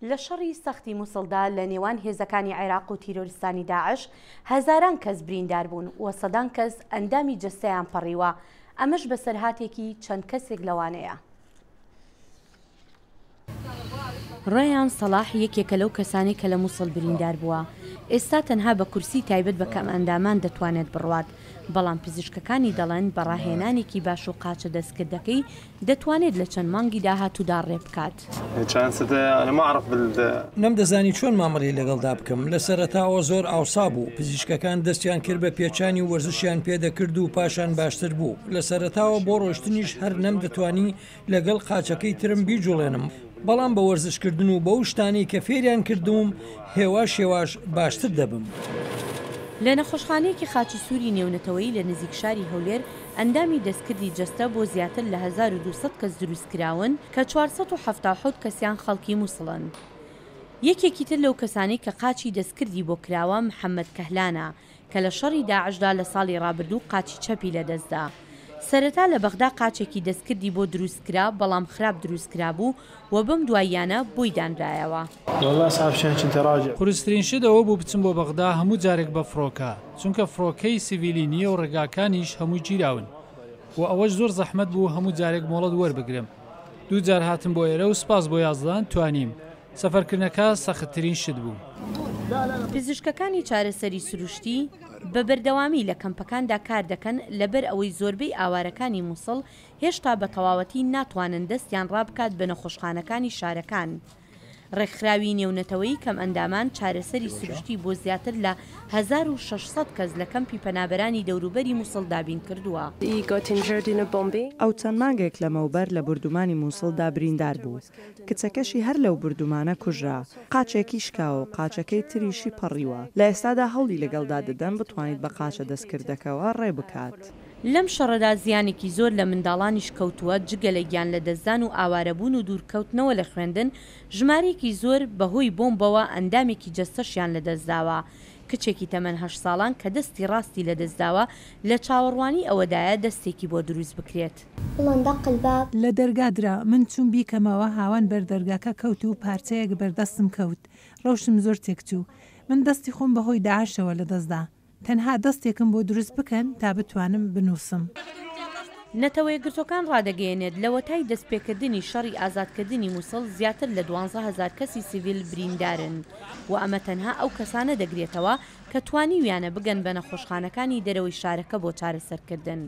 لە شەڕی سەختی مووسڵدا لە نێوان هێزەکانی عێراق و تیرۆریستانی داعش هەزاران کەس بریندار بوون و سەدان کەس ئەندامی جەستەیان پەڕیوە. ئەمەش بەسەرهاتێکی چەند کەسێک لەوانەیە. ڕێیان سەلاح یەکێکە لەو کەسانی کە لە مووسڵ بریندار بووە. ئێستا تەنها بە کورسی تایبەت بە کەم ئەندامان دەتوانێت بڕوات، بەڵام پزیشکەکانی دەڵێن بەڕاهێنانێکی باش و قاچە دەستکردەکەی دەتوانێت لە چەند مانگی داهاتوودا ڕێ بکات. نەمدەزانی چۆن مامەڵی لەگەڵدا بکەم. لە سەرەتاوە زۆر ئاوسا بوو. پزیشکەکان دەستیان کرد بە پێچانی و وەرزشیان پێدەکرد و پاشان باشتر بوو. لە سەرەتاوە بۆ ڕۆشتنیش هەر نەمدەتوانی لەگەڵ قاچەکەی ترم بیجوڵێنم، بەڵام بە وەرزشکردن و بەو شتانی کە فێریان کردوم هێواش باشتر دەبم. لە نەخۆشخانەیەکی خاچی سووری نێونەتەوەی لە نزیک شاری هەولێر ئەندامی دەستکردی جەستە بۆ زیاتر لە 1200 کەس دروستکراون کە 477 کەسیان خەڵکی مووسڵن. یەکێکی تر لەو کەسانی کە قاچی دەستکردی بۆ کراوە محەممەد کەهلانە کە لە شەڕی داعشدا لە ساڵی ڕابردوو قاچی چەپی لەدەستدا. سەرەتا لە بەغدا قاچێکی دەستکردی بۆ دروستکرا، بەڵام خراپ دروستکرا بوو و بەم دواییانە بۆی دانرایەوە. قورسترین شتەوە بوو بچم بۆ بەغدا هەموو جارێک بە فڕۆکە، چونکە فڕۆکەی سیڤیلی نییە و ڕێگاکانیش هەموو گیراون و ئەوەش زۆر زەحمەت بوو هەموو جارێک مۆڵەت وەربگرم. دوو جار هاتم بۆ ئێرە و سپاس بۆ یازدان توانیم. سەفەرکردنەکە سەختترین شت بوو. پزیشکەکانی چارەسەری سروشتی بە بەردەوامی لە کەمپەکاندا کار دەکەن لەبەر ئەوەی زۆربەی ئاوارەکانی مووسڵ هێشتا بە تەواوەتی ناتوانن دەستیان ڕابکات بە نەخۆشخانەکانی شارەکان. ڕێکخراوی نێونەتەوەی کەم ئەندامان چارەسەری سروشتی بۆ زیاتر لە 1600 کەس لە کەمپی پەنابەرانی دەوروبەری مووسڵ دابین کردووە. ئەو چەند مانگێک لەمەوبەر لە بردومانی مووسڵدا بریندار بوو. کچەکەشی هەر لەو بردومانە کوژرا، قاچێکی شکاوە و قاچەکەی تریشی پەڕیوە. لە ئێستادا هەوڵی لەگەڵدا دەدەن بتوانیت بە قاچە دەستکردەکەەوە ڕێ بکات. لەم شەڕەدا زیانێکی زۆر لە منداڵانیش کەوتووە، جگە لە گیان لە دەستدان و ئاوارەبوون و دوورکەوتنەوە لە خوێندن، ژمارێکی زۆر بەهۆی بۆمبەوە ئەندامێکی جەستەشیان لەدەستداوە. کچێکی تەمەن 8 ساڵان کە دەستی ڕاستی لەدەستداوە لە چاوەڕوانی ئەوەدایە دەستێکی بۆ دروست بکرێت. لە دەرگادرا من چوون بیکەمەوە هاوان بەردەرگاکە کەوت و پارچەیەک بەردەستم کەوت. ڕەوشم زۆر تێکچوو. من دەستی خۆم بەهۆی داعشەوە لەدەستدا. تەنها دەستێکم بۆ دروست بکەن تا بتوانم بنووسم. نەتەوەی گرتوەکان ڕادەگەیەنێت لەوەتای دەستپێکردنی شەڕی ئازادکردنی مووسڵ زیاتر لە 12000 کەسی سیڤیل بریندارن و ئەمە تەنها ئەو کەسانە دەگرێتەوە کە توانی ویانە بگەن بە نەخۆشخانەکانی دەرەوەی شارەکە بۆ چارەسەرکردن.